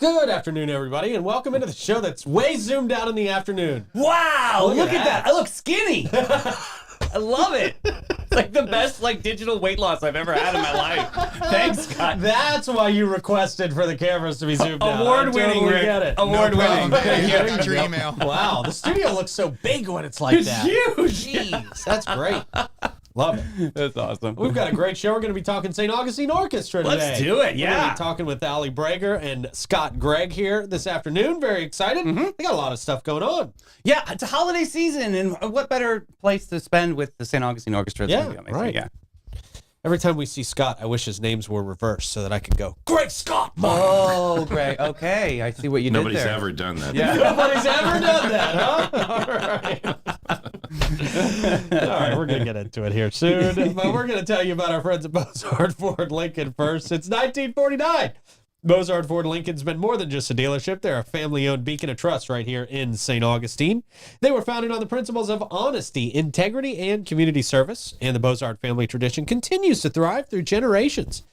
Good afternoon, everybody, and welcome into the show that's way zoomed out in the afternoon. Wow, look at that. I look skinny. I love it. It's like the best digital weight loss I've ever had in my life. Thanks, Scott. That's why you requested for the cameras to be zoomed out. Award-winning, Rick. Get it. Award-winning. Thank you. Your email. Wow, the studio looks so big when it's like that. It's huge. Jeez, that's great. Love it. That's awesome. We've got a great show. We're going to be talking St. Augustine Orchestra today. Let's do it, We're going to be talking with Breger and Scott Gregg here this afternoon. Very excited. They got a lot of stuff going on. Yeah, it's a holiday season, and what better place to spend with the St. Augustine Orchestra? Yeah, right. Yeah. Every time we see Scott, I wish his names were reversed so that I could go, Greg Scott! Oh, Greg. Okay, I see what you did there. Nobody's ever done that. Yeah. Nobody's ever done that, huh? All right, we're going to get into it here soon. But we're going to tell you about our friends at Mozart Ford Lincoln first. Since 1949, Mozart Ford Lincoln's been more than just a dealership. They're a family-owned beacon of trust right here in St. Augustine. They were founded on the principles of honesty, integrity, and community service, and the Mozart family tradition continues to thrive through generations.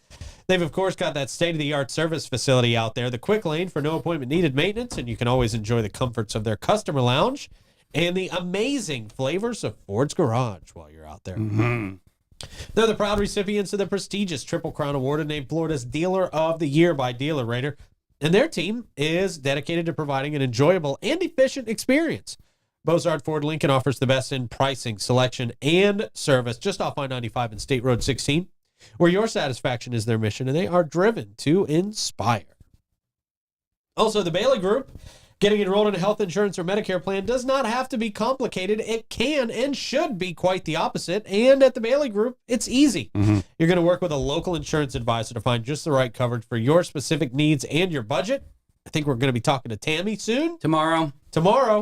They've, of course, got that state-of-the-art service facility out there, the Quick Lane for no appointment-needed maintenance, and you can always enjoy the comforts of their customer lounge and the amazing flavors of Ford's Garage while you're out there. They're the proud recipients of the prestigious Triple Crown Award and named Florida's Dealer of the Year by Dealer Rater. And their team is dedicated to providing an enjoyable and efficient experience. Mozart Ford Lincoln offers the best in pricing, selection, and service just off I-95 and State Road 16, where your satisfaction is their mission, and they are driven to inspire. Also, the Bailey Group. Getting enrolled in a health insurance or Medicare plan does not have to be complicated. It can and should be quite the opposite. And at the Bailey Group, it's easy. You're going to work with a local insurance advisor to find just the right coverage for your specific needs and your budget. I think we're going to be talking to Tammy soon. Tomorrow.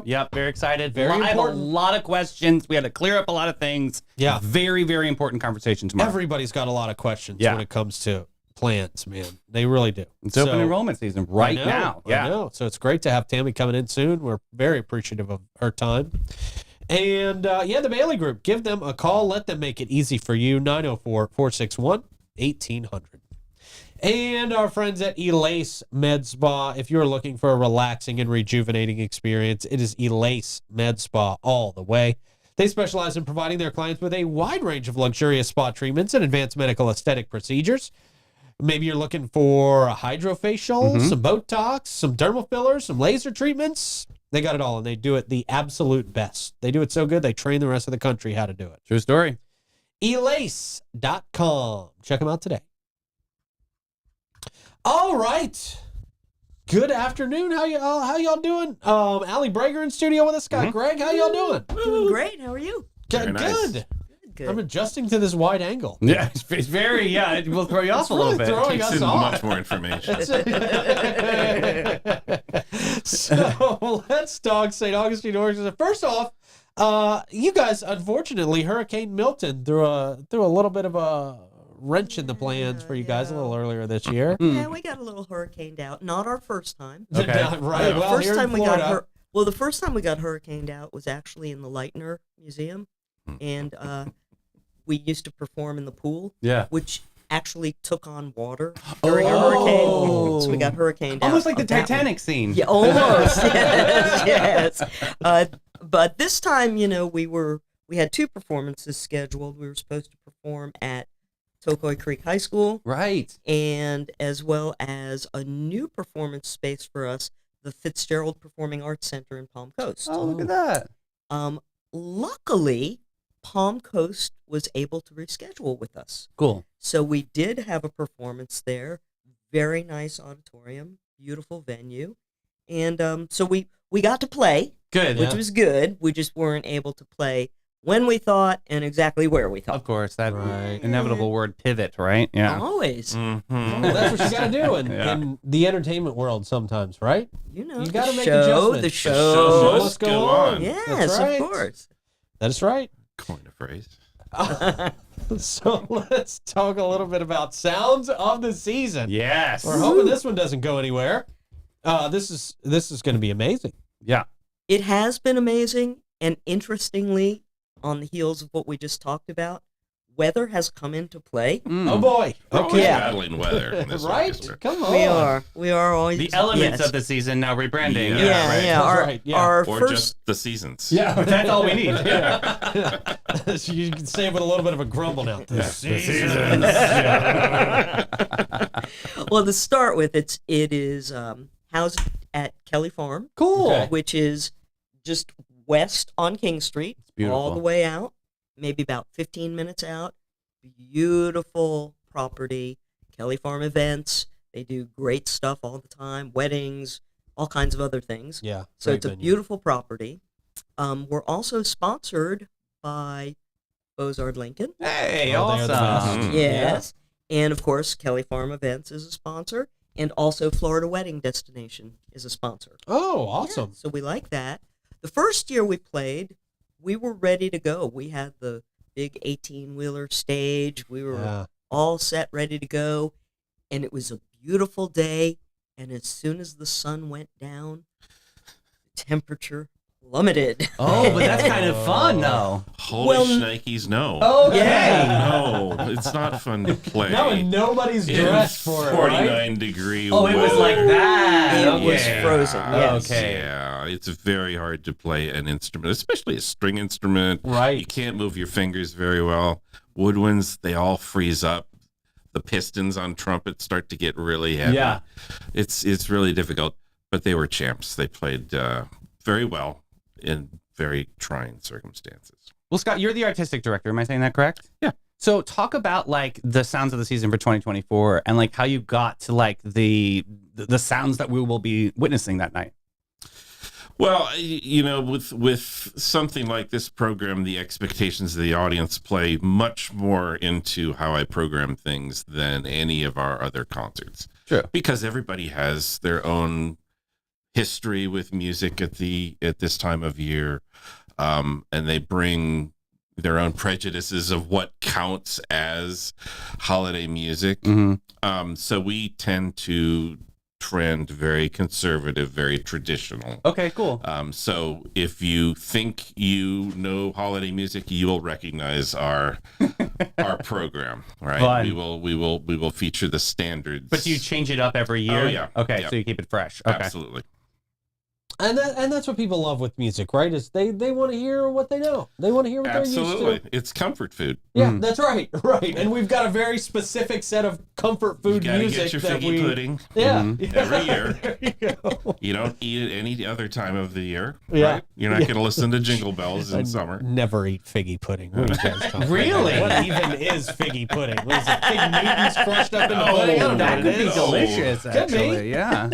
Yep, very excited. Very important. I have a lot of questions. We had to clear up a lot of things. Yeah. Very, very important conversation tomorrow. Everybody's got a lot of questions when it comes to plans, man. They really do. It's open enrollment season right now. Yeah. I know. So it's great to have Tammy coming in soon. We're very appreciative of her time. And the Bailey Group, give them a call. Let them make it easy for you. 904-461-1800. And our friends at Elace Med Spa. If you're looking for a relaxing and rejuvenating experience, it is Elace Med Spa all the way. They specialize in providing their clients with a wide range of luxurious spa treatments and advanced medical aesthetic procedures. Maybe you're looking for a hydrofacial, some Botox, some dermal fillers, some laser treatments. They got it all, and they do it the absolute best. They do it so good, they train the rest of the country how to do it. True story. Elace.com. Check them out today. All right. Good afternoon. How y'all doing? Breger in studio with us. Scott Gregg, how y'all doing? Doing great. How are you? Good. Nice. Good. Good. I'm adjusting to this wide angle. Yeah, it's very, it will throw you off a little bit. Throwing Takes us in off. much more information. So let's talk St. Augustine Orchestra. First off, you guys, unfortunately, Hurricane Milton threw a little bit of a wrench in the plans for you guys a little earlier this year. Yeah, we got a little hurricaned out. Not our first time. Okay. Right. The Well, first here in time we Florida, got the first time we got hurricaned out was actually in the Leitner Museum, and we used to perform in the pool. Yeah. Which actually took on water during a hurricane. So we got hurricaned out. Almost like the of that one. Titanic scene. Yeah, almost. yes. But this time, we had two performances scheduled. We were supposed to perform at Tokoi Creek High School, Right. and as well as a new performance space for us, the Fitzgerald Performing Arts Center in Palm Coast. Oh, look at that. Luckily, Palm Coast was able to reschedule with us. Cool. So we did have a performance there. Very nice auditorium, beautiful venue. And so we got to play, Good. which was good. We just weren't able to play when we thought and exactly where we thought. Of course, that Right. inevitable word pivot, right? Yeah. Always. Well, that's what you got to do in the entertainment world sometimes, right? You You gotta the make show, adjustments. the The show. show must go on. Yes, That's right. of course. That's right. Coin a phrase. So let's talk a little bit about sounds of the season. Yes. We're hoping this one doesn't go anywhere. This is going to be amazing. Yeah. It has been amazing, and interestingly, on the heels of what we just talked about, weather has come into play. Oh boy. We're always Yeah. battling weather in this Right? orchestra. Come on. We are always The elements yes. of the season now rebranding. Yeah. right. Yeah, That's our, right, yeah. our Or first just the seasons. Yeah. That's all we need. So you can say it with a little bit of a grumble now. The season. well, to start with, it is housed at Kelly Farm, Cool. Okay. which is just west on King Street, beautiful. all the way out, maybe about 15 minutes out. Beautiful property. Kelly Farm events. They do great stuff all the time. Weddings, all kinds of other things. Yeah. So great it's a venue. beautiful property. We're also sponsored by Bozard Lincoln. Hey, Oh, they are the awesome. best. Yes. And of course, Kelly Farm Events is a sponsor. And also Florida Wedding Destination is a sponsor. Oh, awesome. Yeah, so we like that. The first year we played, we were ready to go. We had the big 18-wheeler stage. We were Yeah. all set, ready to go. And it was a beautiful day. And as soon as the sun went down, the temperature plummeted. Oh, but that's kind of fun, though. Holy Well, shnikes, no. Okay. Yeah. No, it's not fun to play. No, and nobody's in dressed for it, 49 right? degree Oh, it was weather. like that. It was Okay. frozen, yes. Okay. Yeah, it's very hard to play an instrument, especially a string instrument. Right. You can't move your fingers very well. Woodwinds, they all freeze up. The pistons on trumpets start to get really heavy. Yeah. It's really difficult, but they were champs. They played very well in very trying circumstances. Well, Scott, you're the artistic director. Am I saying that correct? Yeah. So talk about like the sounds of the season for 2024 and like how you got to like the sounds that we will be witnessing that night. Well, you know, with something like this program, the expectations of the audience play much more into how I program things than any of our other concerts. Sure. Because everybody has their own history with music at this time of year, and they bring their own prejudices of what counts as holiday music. Mm-hmm. So we tend to trend very conservative, very traditional. Okay, cool. So if you think you know holiday music, you will recognize our program, right? Fun. We will feature the standards. But do you change it up every year? Oh, yeah. Okay, Yeah. so you keep it fresh. Okay. Absolutely. And that's what people love with music, right? Is they want to hear what they know. They want to hear what they're Absolutely. used to. It's comfort food. Yeah, Mm. that's right. Right. And we've got a very specific set of comfort You food gotta music get your that figgy we pudding Yeah. Mhm. every year. There you go. You don't eat it any other time of the year. Yeah. Right? You're not Yeah. going to listen to Jingle Bells in I summer. never eat figgy pudding. What are you guys talking Really? about? What even is figgy pudding? What is it? Fig Newtons crushed up in the Oh, pudding? I don't know That what could it be is. delicious, Could be. actually. Yeah.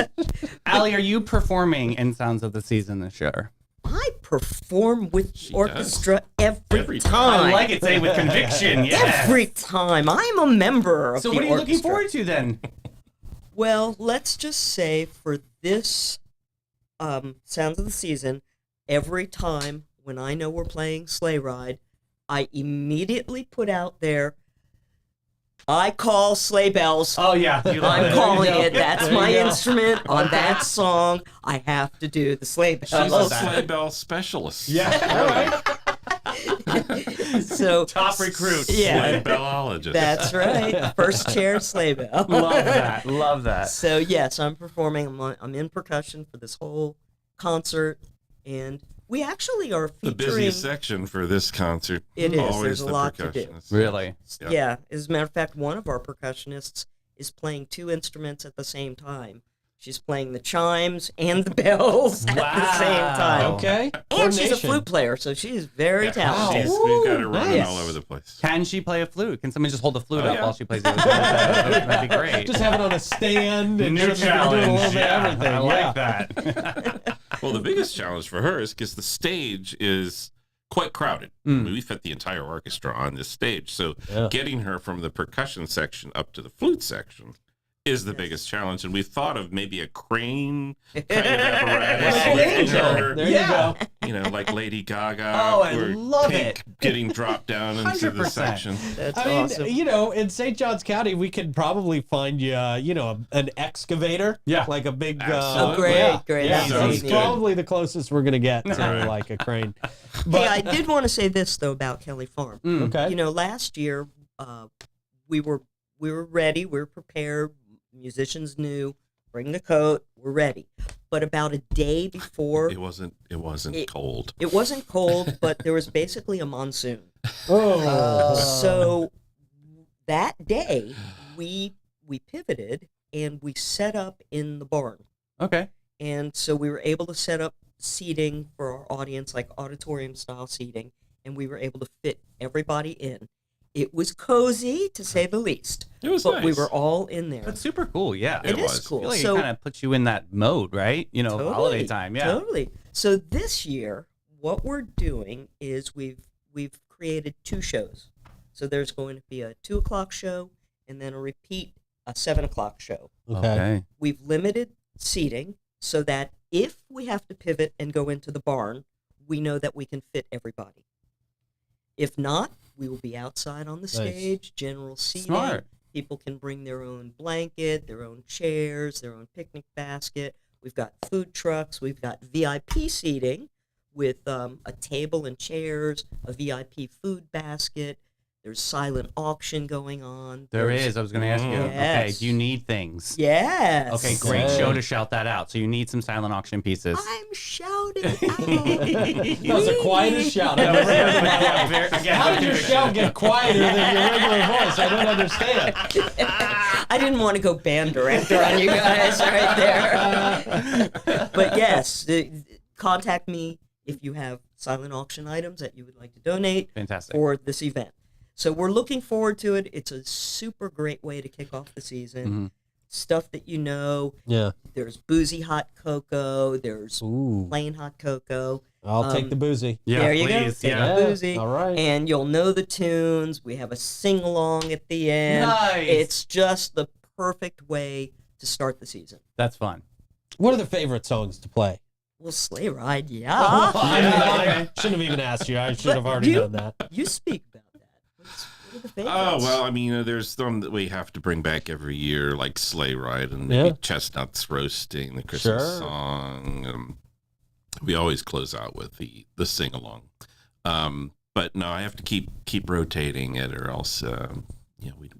Allie, are you performing in Sounds of the Season this year? I perform with She orchestra Every every time. time. I like it. Say with conviction. Yes. Every time. I'm a member of So the what are you looking orchestra. forward to then? Well, let's just say for this Sounds of the Season, every time when I know we're playing Sleigh Ride, I immediately put out there, I call sleigh bells. Oh yeah, I'm calling go. it. That's There my you go. instrument on that song. I have to do the sleigh She's a bells. sleigh bell specialist. Yeah. So Top recruit. Sleigh Yeah, bellologist. that's right. First chair sleigh bell. Love that. Love that. So yes, I'm performing. I'm in percussion for this whole concert, and we actually are the featuring. busiest section for this concert. It is. Always There's a the lot to do. percussionists. Really? Yeah. Yeah. As a matter of fact, one of our percussionists is playing two instruments at the same time. She's playing the chimes and the bells at the same time. Okay. And she's a Coordination. flute player, so she's very Yeah, talented. we've got her running nice. all over the place. Can she play a flute? Can someone just hold the flute Oh, up yeah. while she plays it? That'd be great. Just have it on a stand and New just do a challenge. little bit Yeah, of everything. I like yeah. that. Well, the biggest challenge for her is because the stage is quite crowded. Mm. We fit the entire orchestra on this stage. So Yeah. getting her from the percussion section up to the flute section is the biggest challenge. And we thought of maybe a crane kind of apparatus. Like an lifting angel. her, There Yeah. you go. you know, like Lady Gaga. Oh, I or love Pink it. getting dropped down into the 100%. section. That's I mean, awesome. you know, in St. Johns County, we could probably find you, you know, an excavator. Yeah. Like a big. Absolutely. Oh, great, yeah. great. Yeah, Sounds that's good. probably the closest we're gonna get to Right. like a crane. Hey, I did want to say this though about Kelly Farm. Mm. Okay. You know, last year we were ready. We were prepared. Musicians knew. Bring the coat. We're ready. But about a day before, It wasn't cold. it wasn't cold, but there was basically a monsoon. Oh. So that day, we pivoted and we set up in the barn. Okay. And so we were able to set up seating for our audience, like auditorium style seating, and we were able to fit everybody in. It was cozy, to say the least. It was but nice. we were all in there. That's super cool. Yeah. It is was. I cool. feel like So it kind of puts you in that mode, right? You know, holiday time. Yeah. Totally. So this year, what we're doing is we've created 2 shows. So there's going to be a 2:00 show and then a repeat, a 7:00 show. Okay. We've limited seating so that if we have to pivot and go into the barn, we know that we can fit everybody. If not, we will be outside on the stage, general seating. Smart. People can bring their own blanket, their own chairs, their own picnic basket. We've got food trucks. We've got VIP seating with a table and chairs, a VIP food basket. There's silent auction going on. There There's- is. I was going to ask you. Okay. Yes. Do you need things? Yes. Okay, great Hey. show to shout that out. So you need some silent auction pieces. I'm shouting out. That was the quietest shout I've ever heard in my life. How did your shout get quieter than your regular voice? I don't understand. I didn't want to go band director on you guys right there. But yes, contact me if you have silent auction items that you would like to donate Fantastic. for this event. So we're looking forward to it. It's a super great way to kick off the season. Mhm. Stuff that you know. Yeah. There's boozy hot cocoa. There's Ooh. plain hot cocoa. I'll take the boozy. Yeah, there you please. go. Take Yeah. the boozy. All right. And you'll know the tunes. We have a sing-along at the end. Nice. It's just the perfect way to start the season. That's fun. What are the favorite songs to play? Well, sleigh ride, yeah. I shouldn't have even asked you. I should have already You- known that. You speak about that. What are the favorites? Oh, well, I mean, there's some that we have to bring back every year, like Sleigh Ride and maybe Yeah. Chestnuts Roasting, the Christmas Sure. song. We always close out with the sing along. But no, I have to keep rotating it, or else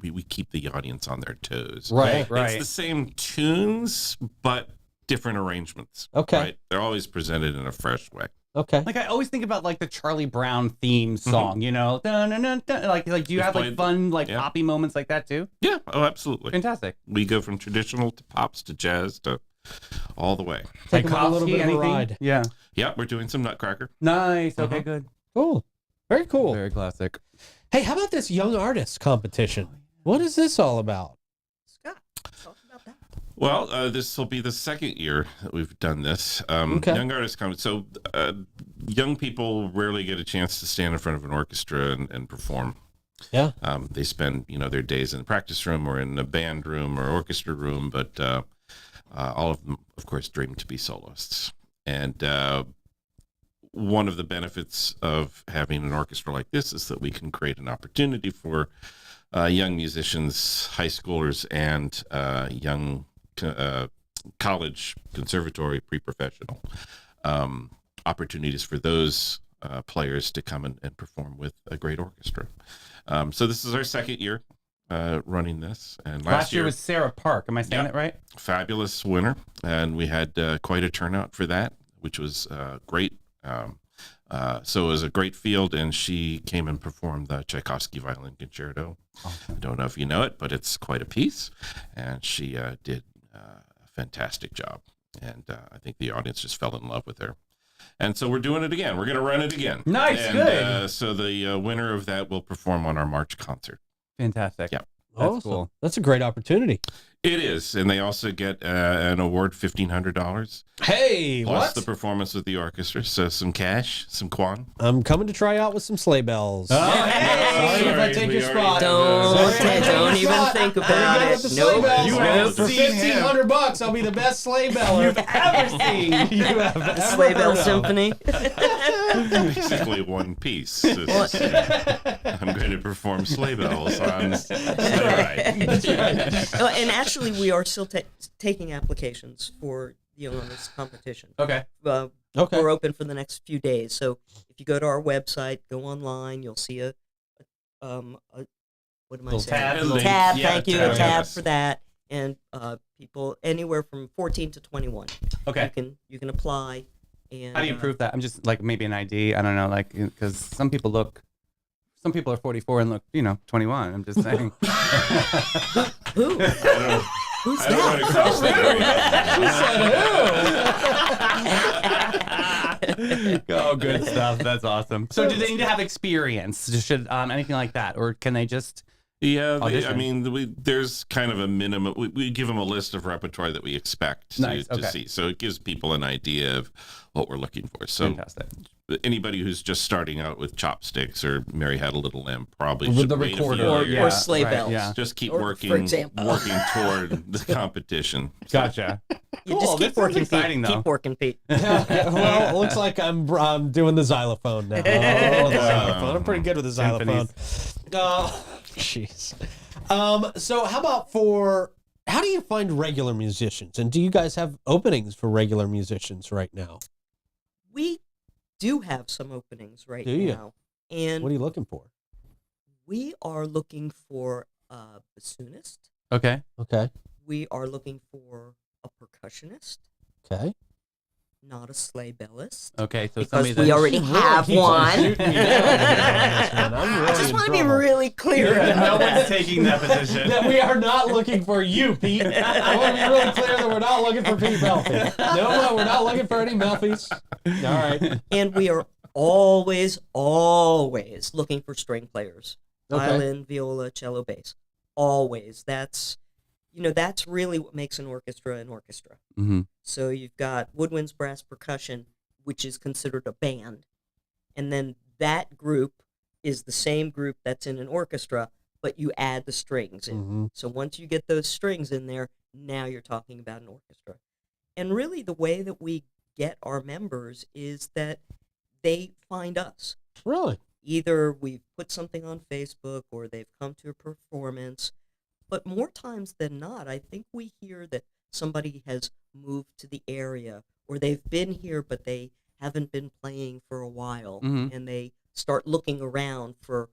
we keep the audience on their toes. Right. It's the same tunes, but different arrangements. Okay. Right? They're always presented in a fresh way. Okay. Like I always think about like the Charlie Brown theme song, you know, dun, dun, dun, dun. Like do you We've have like played- fun like yeah. poppy moments like that too? Yeah. Oh, absolutely. Fantastic. We go from traditional to pops to jazz to all the way. Take them on a little Tchaikovsky, bit of a anything? ride. Yeah. Yeah, we're doing some Nutcracker. Nice. Okay, good. Cool. Very cool. Very classic. Hey, how about this young artist competition? What is this all about? Scott, talk about that. Well, this will be the second year that we've done this. Okay. Young artists come. So young people rarely get a chance to stand in front of an orchestra and perform. Yeah. They spend their days in the practice room or in a band room or orchestra room, but all of them, of course, dream to be soloists. And one of the benefits of having an orchestra like this is that we can create an opportunity for young musicians, high schoolers, and young college, conservatory, pre-professional opportunities for those players to come and perform with a great orchestra. So this is our second year running this, and Last year was Sarah Park. Am I saying Yeah. it right? fabulous winner, and we had quite a turnout for that, which was great. So it was a great field, and she came and performed the Tchaikovsky Violin Concerto. I don't know if you know it, but it's quite a piece, and she did a fantastic job, and I think the audience just fell in love with her. And so we're doing it again. We're going to run it again. Nice, and, good. So the winner of that will perform on our March concert. Fantastic. Yeah. That's Awesome. cool. That's a great opportunity. It is, and they also get an award, $1,500. Hey, Plus what? the performance with the orchestra, so some cash, some quan. I'm coming to try out with some sleigh bells. Oh, Sorry if I take we your already spot. Don't, Sorry if I don't take your even spot. think There about you go it. with the sleigh Nope. bells. You For have seen him. $1,500, I'll be the best sleigh beller you've ever seen. You have ever Sleigh Bell heard of. Symphony. Basically one piece. I'm going to perform sleigh bells on Sleigh Ride. That's right. And actually, we are still taking applications for the Young Artist competition. Okay. Okay. We're open for the next few days. So if you go to our website, go online, you'll see a what am I Little saying? tab. Little Link. tab. Yeah, Thank you, tab, a tab yes. for that. And people anywhere from 14 to 21. Okay. You can apply. And How do you prove that? I'm just like maybe an ID. I don't know, like because some people are 44 and look, 21. I'm just saying. Who? Who's I don't that? want to cross that area. Oh, good stuff. That's awesome. So, do they need to have experience? Should anything like that, or can they just? Yeah, I Audition. mean, there's kind of a minimum. We give them a list of repertoire that we expect Nice, to okay. see, so it gives people an idea of what we're looking for. So Fantastic. anybody who's just starting out with chopsticks or Mary Had a Little Lamb probably With should the wait recorder. a Or, few or years. sleigh right, bells. yeah. Just keep or, for working example. toward the competition. Gotcha. You Cool, just this keep sounds working, exciting, Pete. though. Keep working, Pete. Well, it looks like I'm doing the xylophone now. Oh, the xylophone. I'm pretty good with the xylophone. Oh, jeez. So how about how do you find regular musicians? And do you guys have openings for regular musicians right now? We do have some openings right Do you? now. And What are you looking for? we are looking for a bassoonist. Okay. Okay. We are looking for a percussionist, Okay. not a sleigh bellist. Okay. So Because somebody we that- already have keeps on one. shooting me down here on this one. I'm I really just in want to be trouble. really clear no about one's that. taking that position. That we are not looking for you, Pete. I want to be really clear that we're not looking for Pete Melfi. No, we're not looking for any Melfis. All right. And we are always looking for string players. Okay. Violin, viola, cello, bass. Always. That's really what makes an orchestra an orchestra. Mhm. So you've got woodwinds, brass, percussion, which is considered a band. And then that group is the same group that's in an orchestra, but you add the strings in. Mhm. So once you get those strings in there, now you're talking about an orchestra. And really the way that we get our members is that they find us. Really? Either we've put something on Facebook or they've come to a performance. But more times than not, I think we hear that somebody has moved to the area or they've been here but they haven't been playing for a while, Mhm. and they start looking around for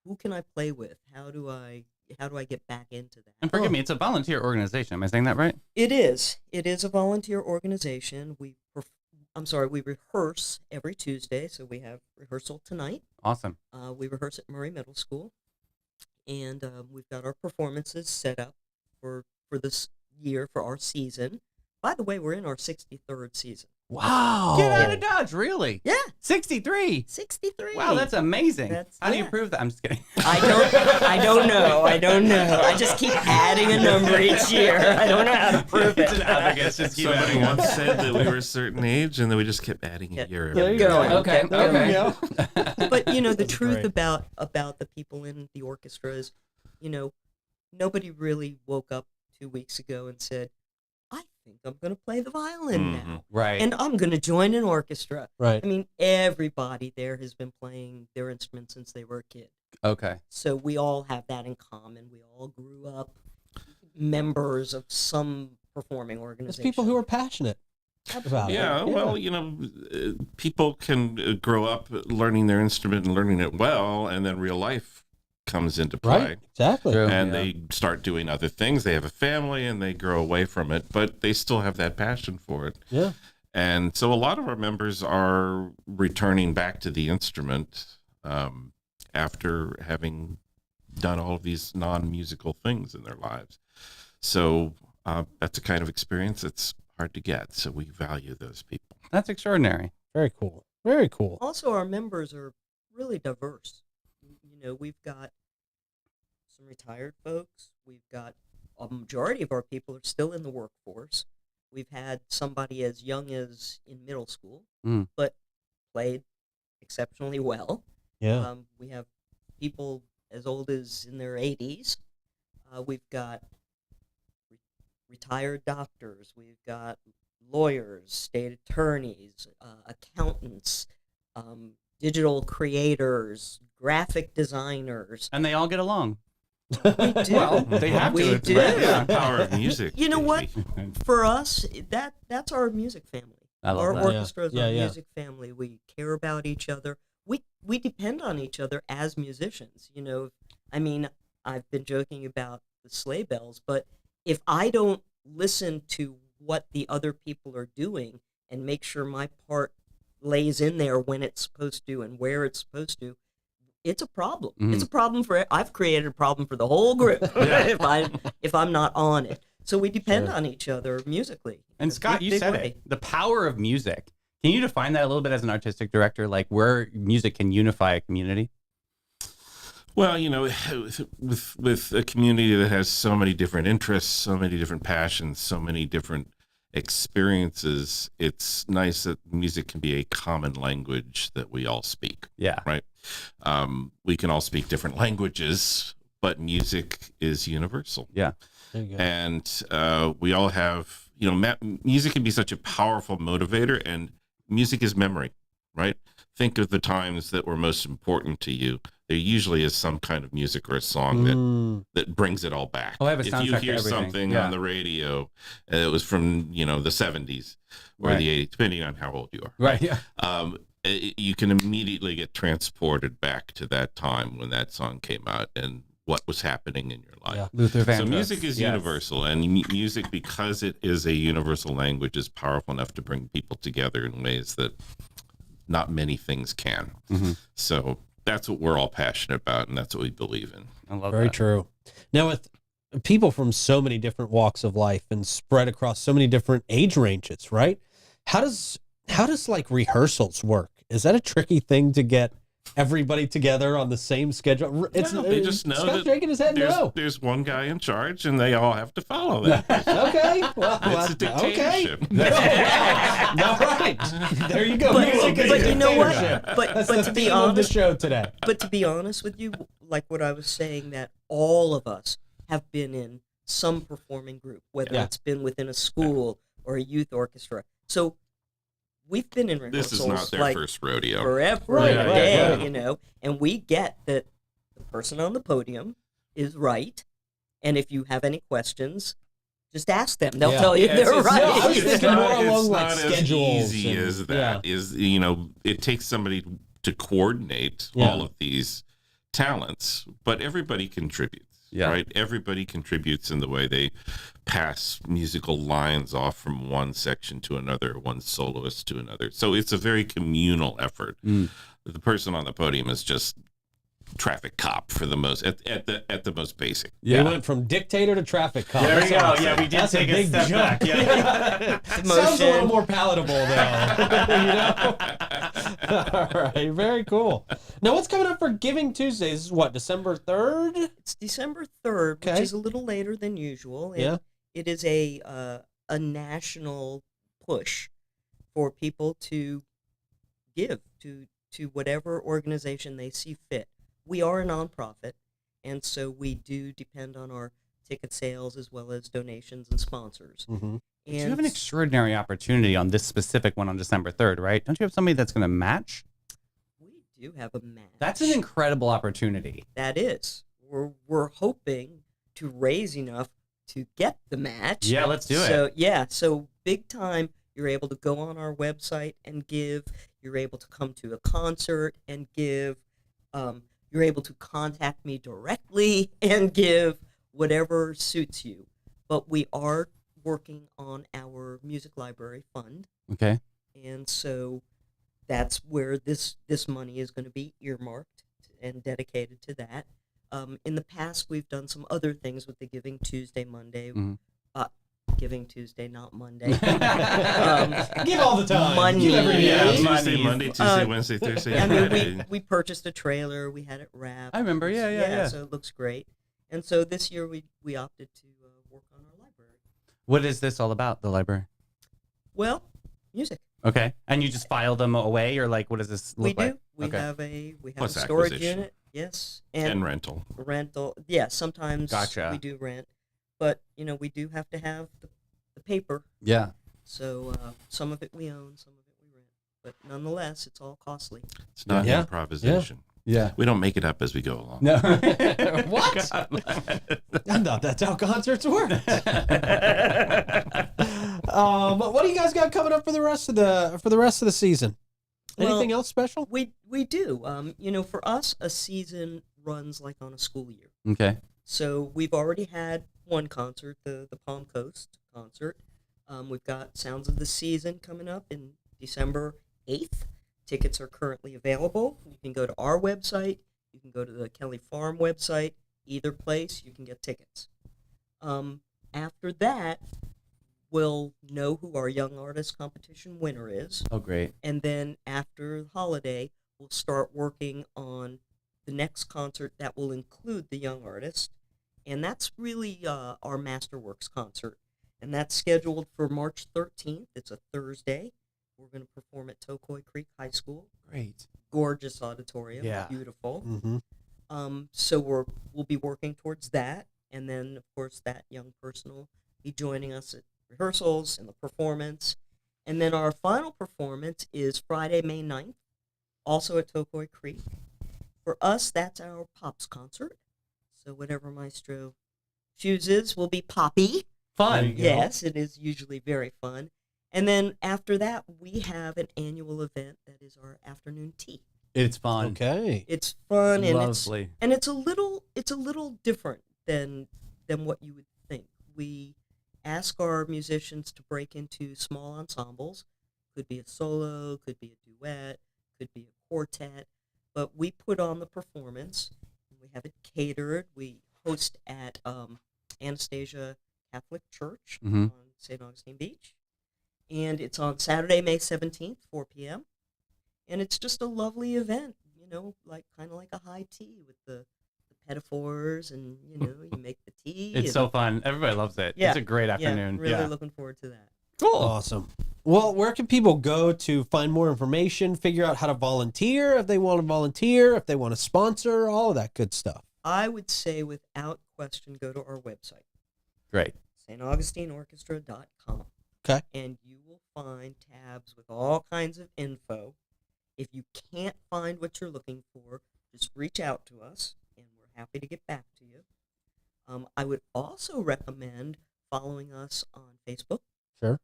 who can I play with? How do I get back into that? And forgive me, it's a volunteer organization. Am I saying that right? It is. It is a volunteer organization. We rehearse every Tuesday, so we have rehearsal tonight. Awesome. We rehearse at Murray Middle School, and we've got our performances set up for this year, for our season. By the way, we're in our 63rd season. Wow. Get out of Dodge, really? Yeah, 63. 63. Wow, that's amazing. That's- How do you yeah. prove that? I'm just kidding. I don't know. I just keep adding a number each year. I don't know how to prove It's an it. advocate. Just keep Somebody adding once up. said that we were a certain age, and then we just kept adding a year. There every you year. go. Okay, There you go. But the That's truth great. about the people in the orchestra is, nobody really woke up 2 weeks ago and said, I think I'm going to play the violin now. Right. And I'm going to join an orchestra. Right. I mean, everybody there has been playing their instrument since they were a kid. Okay. So we all have that in common. We all grew up members of some performing It's organization. people who are passionate about it. Yeah, well, people can grow up learning their instrument and learning it well, and then real life comes into play. Right. Exactly. True. And Yeah. they start doing other things. They have a family and they grow away from it, but they still have that passion for it. Yeah. And so a lot of our members are returning back to the instrument after having done all of these non-musical things in their lives. So that's a kind of experience that's hard to get. So we value those people. That's extraordinary. Very cool. Very cool. Also, our members are really diverse. We've got some retired folks. We've got a majority of our people are still in the workforce. We've had somebody as young as in middle school, Mm. but played exceptionally well. Yeah. We have people as old as in their 80s. We've got retired doctors. We've got lawyers, state attorneys, accountants, digital creators, graphic designers. And they all get along. We do. Well, they have We to. do. Right? The power of music. You know what? For us, that's our music family. I love Our that. orchestra is Yeah, our yeah. music family. We care about each other. We depend on each other as musicians. I mean, I've been joking about the sleigh bells, but if I don't listen to what the other people are doing and make sure my part lays in there when it's supposed to and where it's supposed to, it's a problem. It's a problem I've created a problem for the whole group if I'm not on it. So we depend on each other musically. And Scott, you said it, the power of music. Can you define that a little bit as an artistic director, like where music can unify a community? Well, with a community that has so many different interests, so many different passions, so many different experiences, it's nice that music can be a common language that we all speak. Yeah. Right. We can all speak different languages, but music is universal. Yeah. And we all have, music can be such a powerful motivator, and music is memory, right? Think of the times that were most important to you. There usually is some kind of music or a song that brings it all back. Oh, I have a if soundtrack you hear to everything. something on the radio, it was from, the 70s or the 80s, depending on how old you are. Right, yeah. You can immediately get transported back to that time when that song came out and what was happening in your life. Yeah. Luther Vandross. So music is universal, and music, because it is a universal language, is powerful enough to bring people together in ways that not many things can. So that's what we're all passionate about, and that's what we believe in. I love Very that. true. Now, with people from so many different walks of life and spread across so many different age ranges, right? How does like rehearsals work? Is that a tricky thing to get everybody together on the same schedule? They just know Scott's that shaking his head no. there's one guy in charge, and they all have to follow that. Okay. Well, It's a dictatorship. Okay. No, right. There you go. But you know what? That's But the to be theme of the honest, show today. but to be honest with you, like what I was saying, that all of us have been in some performing group, whether it's been within a school or a youth orchestra. So we've been in rehearsals. This is not their first rodeo. Forever Right, and a right, day, right. and we get that the person on the podium is right, and if you have any questions, just ask them. They'll tell you they're right. No, I was thinking more along it's like not schedules as easy and- as that. It takes somebody to coordinate all of these talents, but everybody contributes. Yeah. Right. Everybody contributes in the way they pass musical lines off from one section to another, one soloist to another. So it's a very communal effort. The person on the podium is just traffic cop for the most at the most basic. We went from dictator to traffic cop. There we That's go. awesome. Yeah, we did That's take a a big step jump. back. Yeah. Sounds a little more palatable, though. All right, very cool. Now, what's coming up for Giving Tuesday? This is what, December 3rd? It's December 3rd, which is a little later than usual. And it is a national push for people to give to whatever organization they see fit. We are a nonprofit, and so we do depend on our ticket sales as well as donations and sponsors. Mm-hmm. You have an extraordinary opportunity on this specific one on December 3rd, right? Don't you have somebody that's going to match? We do have a match. That's an incredible opportunity. That is. We're hoping to raise enough to get the match. Yeah, let's do it. So big time. You're able to go on our website and give. You're able to come to a concert and give. You're able to contact me directly and give whatever suits you. But we are working on our music library fund. Okay. And so that's where this money is going to be earmarked and dedicated to that. In the past, we've done some other things with the Giving Tuesday, Monday. Giving Tuesday, not Monday. Give all the time. Money. Give every day. Monday, Tuesday, Wednesday, Thursday, I mean, Friday. we purchased a trailer. We had it wrapped. I remember. Yeah. So it looks great. And so this year we opted to work on our library. What is this all about, the library? Well, music. Okay. And you just file them away, or like, what does this look like? We Okay. have a Plus storage acquisition. unit. Yes. And rental. Rental. Yeah, sometimes Gotcha. we do rent. But, we do have to have the paper. Yeah. So some of it we own, some of it we rent. But nonetheless, it's all costly. It's not Yeah. improvisation. Yeah. We don't make it up as we go along. No. What? I thought that's how concerts work. What do you guys got coming up for the rest of the season? Anything Well, else special? We do. For us, a season runs like on a school year. Okay. So we've already had one concert, the Palm Coast concert. We've got Sounds of the Season coming up in December 8th. Tickets are currently available. You can go to our website. You can go to the Kelly Farm website. Either place, you can get tickets. After that, we'll know who our Young Artist Competition winner is. Oh, great. And then after the holiday, we'll start working on the next concert that will include the young artist. And that's really our Masterworks concert. And that's scheduled for March 13th. It's a Thursday. We're going to perform at Tocoy Creek High School. Great. Gorgeous auditorium. Yeah. Beautiful. Mm-hmm. So we'll be working towards that. And then, of course, that young person will be joining us at rehearsals and the performance. And then our final performance is Friday, May 9th, also at Tocoy Creek. For us, that's our Pops concert. So whatever Maestro chooses will be poppy. Fun. Yes, it is usually very fun. And then after that, we have an annual event that is our afternoon tea. It's fun. Okay. It's fun and Lovely. it's a little different than what you would think. We ask our musicians to break into small ensembles. Could be a solo, could be a duet, could be a quartet, but we put on the performance. We have it catered. We host at Anastasia Catholic Church Mhm. on St. Augustine Beach. And it's on Saturday, May 17th, 4 p.m. And it's just a lovely event, like kind of like a high tea with the pedophores, and you make the tea. It's and, so fun. Everybody loves it. Yeah. It's a great afternoon. Really looking forward to that. Cool. Awesome. Well, where can people go to find more information, figure out how to volunteer, if they want to volunteer, if they want to sponsor, all of that good stuff? I would say without question, go to our website, Great. staugustineorchestra.com. Okay. And you will find tabs with all kinds of info. If you can't find what you're looking for, just reach out to us, and we're happy to get back to you. I would also recommend following us on Facebook. Sure.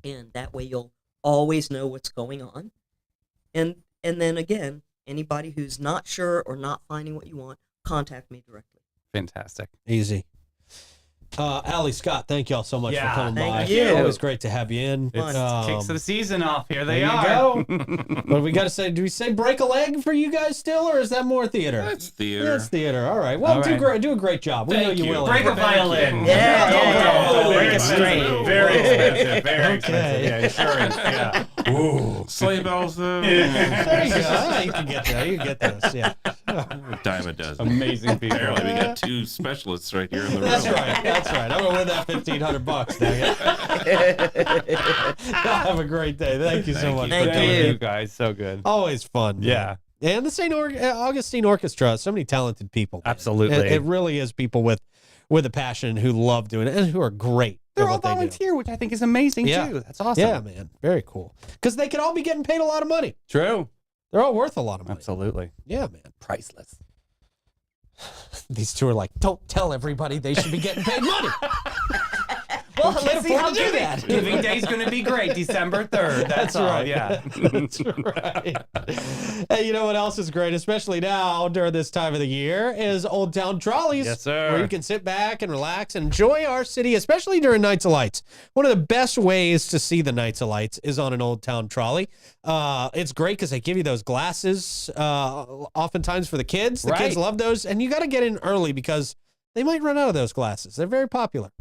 And that way you'll always know what's going on. And then again, anybody who's not sure or not finding what you want, contact me directly. Fantastic. Easy. Allie, Scott, thank y'all so much for Yeah, coming by. thank you. Always great to have you in. It's kicks of the season off. Here they there you are. What we got to say? Do we say break a leg for you guys still, or is that more theater? That's theater. That's theater. All right. Well, All right. do a great job. We know Thank you you. will. Break a Anyway. violin. Yeah. Very expensive. Very expensive. Very Okay. expensive. Yeah, insurance. Yeah. Ooh. Sleigh bells, though. There you go. Ah, you can get there. You can get those. Yeah. A dime a dozen. Amazing people. Apparently, we got two specialists right here in the room. That's right. That's right. I'm gonna win that $1,500. Dang it. Have a great day. Thank you so Thank much you. for Thank doing you it. guys. So good. Always fun. man. Yeah. And the St. Augustine Orchestra. So many talented people. man. Absolutely. It really is people with a passion who love doing it and who are great. They're at all what they do. volunteer, which I think is amazing Yeah. too. That's awesome. Yeah, man. Very cool. Because they could all be getting paid a lot of money. True. They're all worth a lot of money. Absolutely. Yeah, man. Priceless. These two are like, don't tell everybody they should be getting paid money. Well, can't let's see afford how to do Giving, that. Giving Day's going to be great, December 3rd. That's all. right. Yeah. That's right. Hey, you know what else is great, especially now during this time of the year, is Old Town Trolleys. Yes, sir. Where you can sit back and relax and enjoy our city, especially during Nights of Lights. One of the best ways to see the Nights of Lights is on an Old Town Trolley. It's great because they give you those glasses oftentimes for the kids. The kids Right. love those, and you got to get in early because they might run out of those glasses. They're very popular.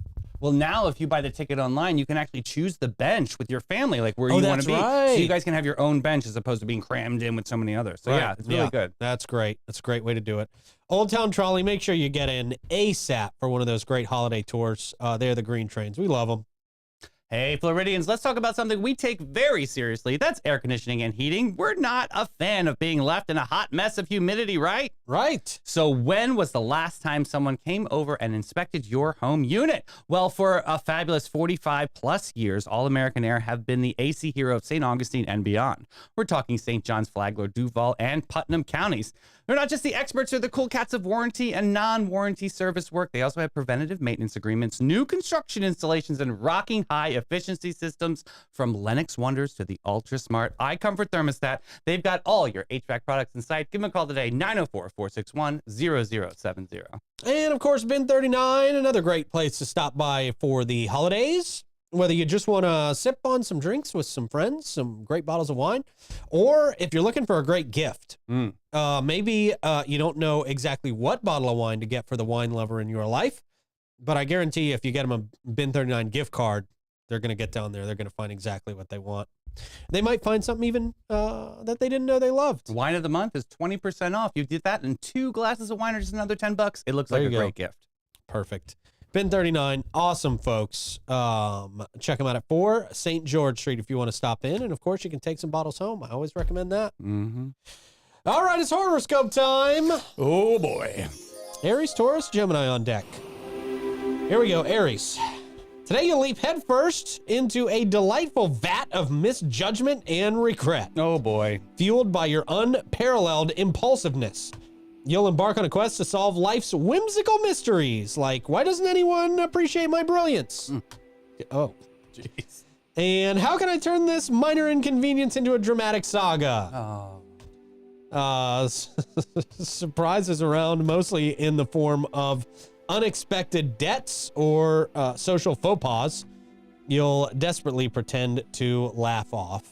Well, now if you buy the ticket online, you can actually choose the bench with your family, like where Oh, you want to that's be. right. So you guys can have your own bench as opposed to being crammed in with so many others. So yeah, it's really good. That's great. That's a great way to do it. Old Town Trolley, make sure you get in ASAP for one of those great holiday tours. They're the green trains. We love them. Hey, Floridians, let's talk about something we take very seriously. That's air conditioning and heating. We're not a fan of being left in a hot mess of humidity, right? Right. So when was the last time someone came over and inspected your home unit? Well, for a fabulous 45 plus years, All American Air have been the AC hero of St. Augustine and beyond. We're talking St. John's, Flagler, Duval, and Putnam counties. They're not just the experts or the cool cats of warranty and non-warranty service work. They also have preventative maintenance agreements, new construction installations, and rocking high efficiency systems from Lennox Wonders to the ultra smart iComfort thermostat. They've got all your HVAC products in sight. Give them a call today, 904 461-0070. And of course, Bin 39, another great place to stop by for the holidays. Whether you just want to sip on some drinks with some friends, some great bottles of wine, or if you're looking for a great gift, maybe you don't know exactly what bottle of wine to get for the wine lover in your life, but I guarantee you if you get them a Bin 39 gift card, they're going to get down there. They're going to find exactly what they want. They might find something even that they didn't know they loved. Wine of the month is 20% off. You did that in 2 glasses of wine or just another $10. It looks like a great gift. Perfect. Bin 39, awesome folks. Check them out at 4 St. George Street if you want to stop in. And of course, you can take some bottles home. I always recommend that. All right, it's horoscope time. Oh, boy. Aries, Taurus, Gemini on deck. Here we go, Aries. Today you'll leap headfirst into a delightful vat of misjudgment and regret. Oh, boy. Fueled by your unparalleled impulsiveness. You'll embark on a quest to solve life's whimsical mysteries, like why doesn't anyone appreciate my brilliance? Oh, Jeez. And how can I turn this minor inconvenience into a dramatic saga? Surprises around, mostly in the form of unexpected debts or social faux pas. You'll desperately pretend to laugh off.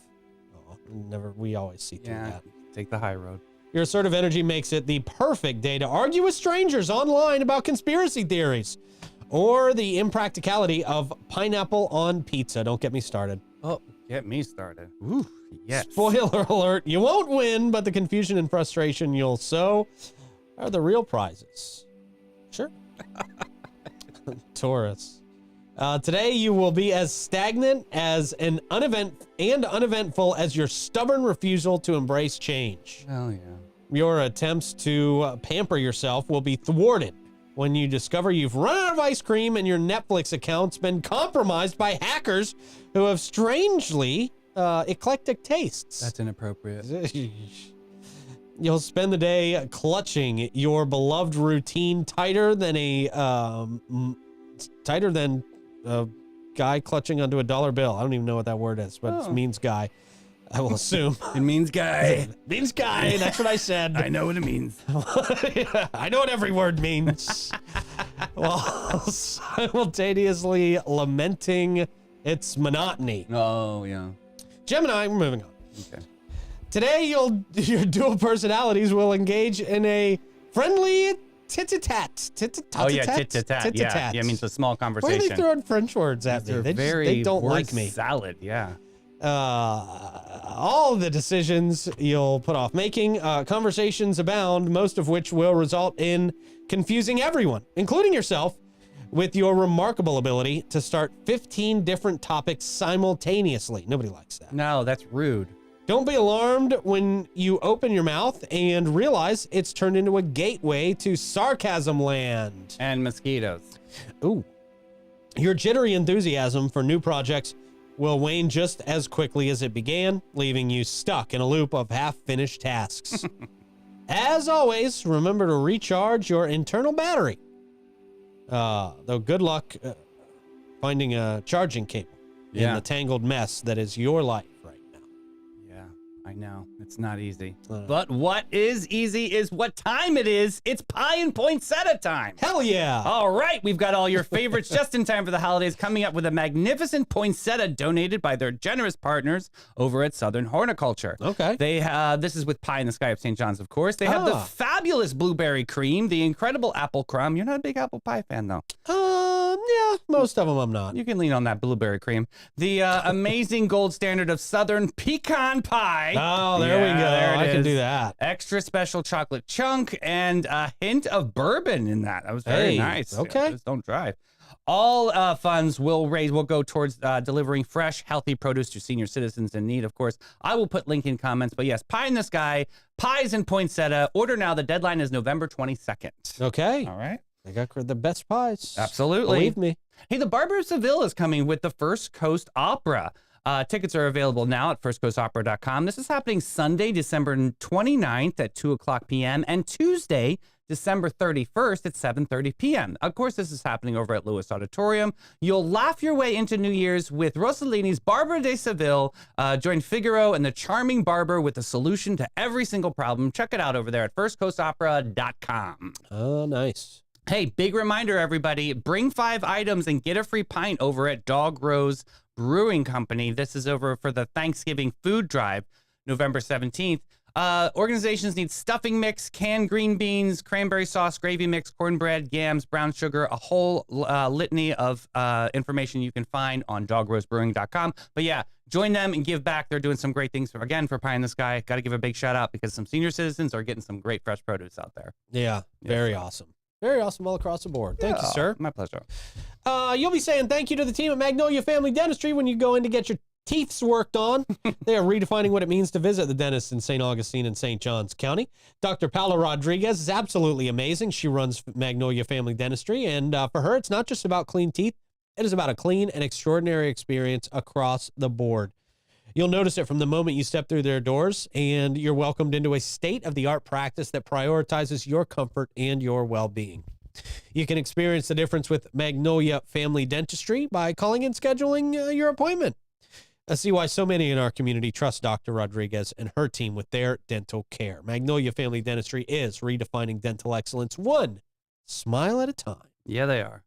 We always see through that. Take the high road. Your assertive energy makes it the perfect day to argue with strangers online about conspiracy theories or the impracticality of pineapple on pizza. Don't get me started. Oh, get me started. Ooh, yes. Spoiler alert, you won't win, but the confusion and frustration you'll sow are the real prizes. Sure. Taurus. Today you will be as stagnant as an uneventful as your stubborn refusal to embrace change. Hell yeah. Your attempts to pamper yourself will be thwarted when you discover you've run out of ice cream and your Netflix account's been compromised by hackers who have strangely eclectic tastes. That's inappropriate. You'll spend the day clutching your beloved routine tighter than a guy clutching onto a dollar bill. I don't even know what that word is, but it means guy. I will assume. It means guy. Means guy. That's what I said. I know what it means. I know what every word means. While simultaneously lamenting its monotony. Oh, yeah. Gemini, we're moving on. Okay. Today, your dual personalities will engage in a friendly tit-a-tat. Oh, yeah, tit-a-tat. Yeah, it means a small conversation. Why are they throwing French words at me? They don't like me. Salad, yeah. All the decisions you'll put off making, conversations abound, most of which will result in confusing everyone, including yourself, with your remarkable ability to start 15 different topics simultaneously. Nobody likes that. No, that's rude. Don't be alarmed when you open your mouth and realize it's turned into a gateway to sarcasm land. And mosquitoes. Ooh. Your jittery enthusiasm for new projects will wane just as quickly as it began, leaving you stuck in a loop of half-finished tasks. As always, remember to recharge your internal battery. Though good luck finding a charging cable in the tangled mess that is your life right now. Yeah, I know. It's not easy. But what is easy is what time it is. It's pie and poinsettia time. Hell yeah. All right, we've got all your favorites just in time for the holidays, coming up with a magnificent poinsettia donated by their generous partners over at Southern Horticulture. Okay. They this is with Pie in the Sky of St. John's, of course. They have the fabulous blueberry cream, the incredible apple crumb. You're not a big apple pie fan, though. Yeah, most of them I'm not. You can lean on that blueberry cream. The amazing gold standard of Southern pecan pie. Oh, there we go. I can do that. Extra special chocolate chunk and a hint of bourbon in that. That was very nice. Okay. Yeah, just don't drive. All funds will go towards delivering fresh, healthy produce to senior citizens in need. Of course, I will put link in comments. But yes, Pie in the Sky, pies and poinsettia. Order now. The deadline is November 22nd. Okay. All right. They got the best pies. Absolutely. Believe me. Hey, the Barber of Seville is coming with the First Coast Opera. Tickets are available now at firstcoastopera.com. This is happening Sunday, December 29th at 2 o'clock p.m. and Tuesday, December 31st at 7:30 p.m. Of course, this is happening over at Lewis Auditorium. You'll laugh your way into New Year's with Rossellini's Barbara de Seville. Join Figaro and the charming barber with a solution to every single problem. Check it out over there at firstcoastopera.com. Oh, nice. Hey, big reminder, everybody. Bring 5 items and get a free pint over at Dog Rose Brewing Company. This is over for the Thanksgiving food drive, November 17th. Organizations need stuffing mix, canned green beans, cranberry sauce, gravy mix, cornbread, yams, brown sugar, a whole litany of information you can find on dogrosebrewing.com. But yeah, join them and give back. They're doing some great things, for Pie in the Sky. Got to give a big shout out because some senior citizens are getting some great fresh produce out there. Yeah, very awesome. Very awesome all across the board. Thank you, sir. My pleasure. You'll be saying thank you to the team at Magnolia Family Dentistry when you go in to get your teeths worked on. They are redefining what it means to visit the dentist in St. Augustine and St. Johns County. Dr. Paula Rodriguez is absolutely amazing. She runs Magnolia Family Dentistry, and for her, it's not just about clean teeth. It is about a clean and extraordinary experience across the board. You'll notice it from the moment you step through their doors, and you're welcomed into a state-of-the-art practice that prioritizes your comfort and your well-being. You can experience the difference with Magnolia Family Dentistry by calling and scheduling your appointment. See why so many in our community trust Dr. Rodriguez and her team with their dental care. Magnolia Family Dentistry is redefining dental excellence one smile at a time. Yeah, they are.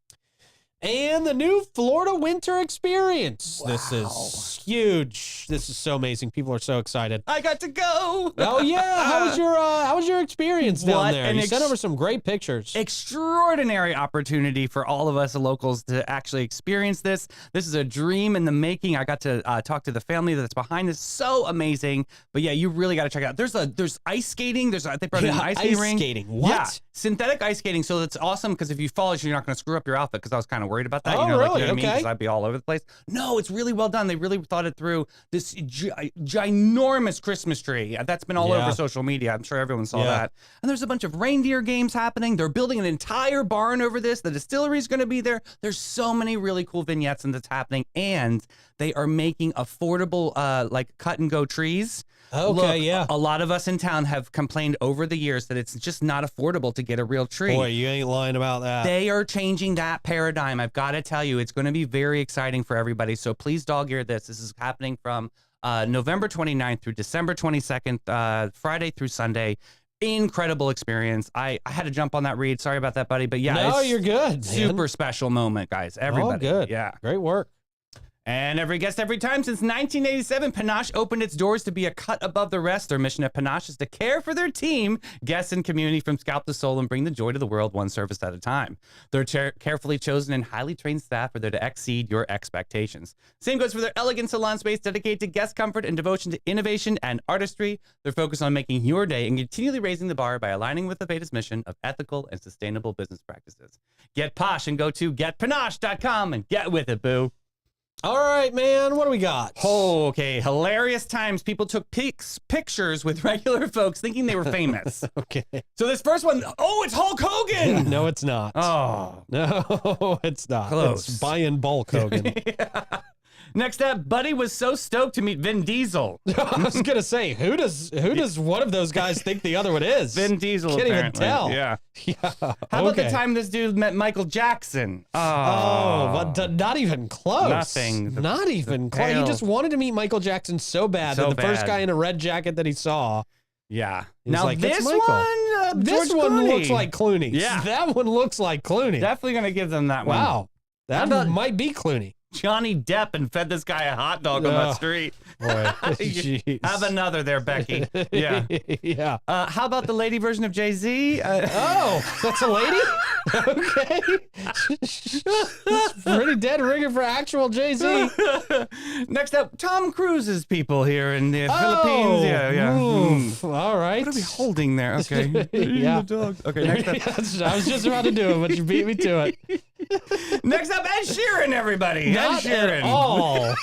And the new Florida Winter Experience. Wow. This is huge. This is so amazing. People are so excited. I got to go. Oh yeah, how was your experience down there? You sent over some great pictures. Extraordinary opportunity for all of us locals to actually experience this. This is a dream in the making. I got to talk to the family that's behind this. So amazing. But yeah, you really got to check it out. There's ice skating. They brought in an ice skating ring. Skating. What? Yeah, synthetic ice skating. So that's awesome because if you fall, you're not going to screw up your outfit. Because I was kind of worried about that. Oh, you know, really? like, you know what I mean? Okay. Because I'd be all over the place. No, it's really well done. They really thought it through. This ginormous Christmas tree that's been all over social media. I'm sure everyone saw that. And there's a bunch of reindeer games happening. They're building an entire barn over this. The distillery is going to be there. There's so many really cool vignettes and that's happening. And they are making affordable, like cut and go trees. Okay, Look, a lot of us in town have complained over the years that it's just not affordable to get a real tree. Boy, you ain't lying about that. They are changing that paradigm. I've got to tell you, it's going to be very exciting for everybody. So please dog ear this. This is happening from November 29th through December 22nd, Friday through Sunday. Incredible experience. I had to jump on that read. Sorry about that, buddy. But yeah, no, you're good. Super special moment, guys. Everybody. All good. Yeah. Great work. And every guest, every time since 1987, Panache opened its doors to be a cut above the rest. Their mission at Panache is to care for their team, guests, and community from scalp to soul and bring the joy to the world one service at a time. Their carefully chosen and highly trained staff are there to exceed your expectations. Same goes for their elegant salon space dedicated to guest comfort and devotion to innovation and artistry. They're focused on making your day and continually raising the bar by aligning with Aveda's mission of ethical and sustainable business practices. Get posh and go to getpanache.com and get with it, boo. All right, man. What do we got? Oh, okay. Hilarious times. People took pictures with regular folks thinking they were famous. Okay. So this first one, it's Hulk Hogan. No, it's not. Oh. No, it's not. Close. It's Buy-in Bulk Hogan. Yeah. Next up, Buddy was so stoked to meet Vin Diesel. I was gonna say, who does one of those guys think the other one is? Vin Diesel. Can't even apparently. tell. Yeah. Yeah. How about the time this dude met Michael Jackson? But not even close. Nothing. Not even close. He just wanted to meet Michael Jackson so bad that the first guy in a red jacket that he saw. Yeah. Now like, this one, this George one Clooney. looks like Clooney. Yeah. That one looks like Clooney. Definitely gonna give them that one. Wow. That might be Clooney. Johnny Depp and fed this guy a hot dog on the street. Boy, jeez. Have another there, Becky. Yeah. Yeah. How about the lady version of Jay-Z? That's a lady? Okay. It's pretty dead ringer for actual Jay-Z. Next up, Tom Cruise's people here in the Philippines. Yeah. Oof. All right. What are we holding there? Okay. Yeah. The dog. Okay, next up. I was just about to do it, but you beat me to it. Next up, Ed Sheeran, everybody. Not Ed Sheeran. at all.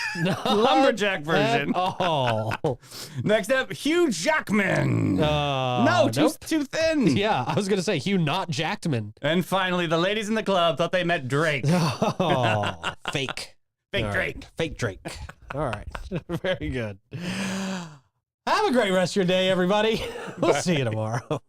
Lumberjack version. At all. Next up, Hugh Jackman. No, too thin. Yeah, I was going to say Hugh not Jackman. And finally, the ladies in the club thought they met Drake. Oh, fake. Fake All Drake. Right. Fake Drake. All right. Very good. Have a great rest of your day, everybody. We'll see you tomorrow.